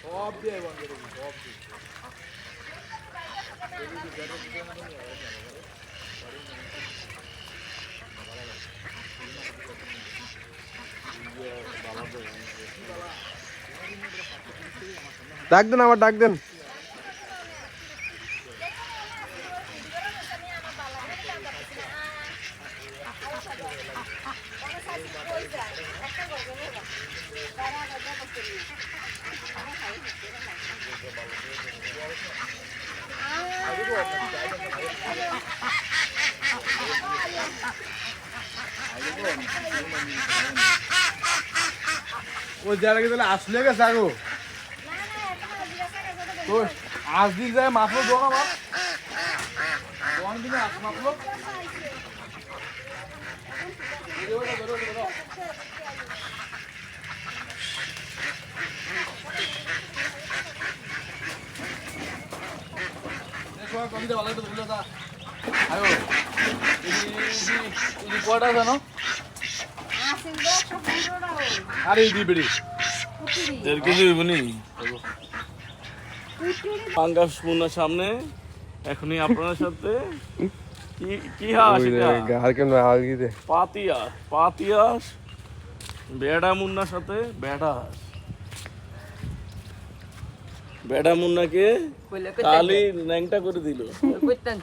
সব দিয়ে বন্ধ করে সব ডাক দেন, আবার ডাক দেন। ওই জায়গা তাহলে আসলে গেছে আগো তো আজ দিন যায় মাপলো দোয়া আমার দোয়ান দিনে আস মাপলো কমিতে ভালো তো বুঝলো তা আয়ো কয়টা জানো আরে দি বেড়ি 1.5 কেজি হইব নি পাঙ্গাস মুন্নার সামনে এখনই আপনার সাথে কি কি হাস এটা আর কেন আগে দে পাতিয়াস বেড়া মুন্নার সাথে বেড়া মুন্নাকে কালি ন্যাংটা করে দিল কইতান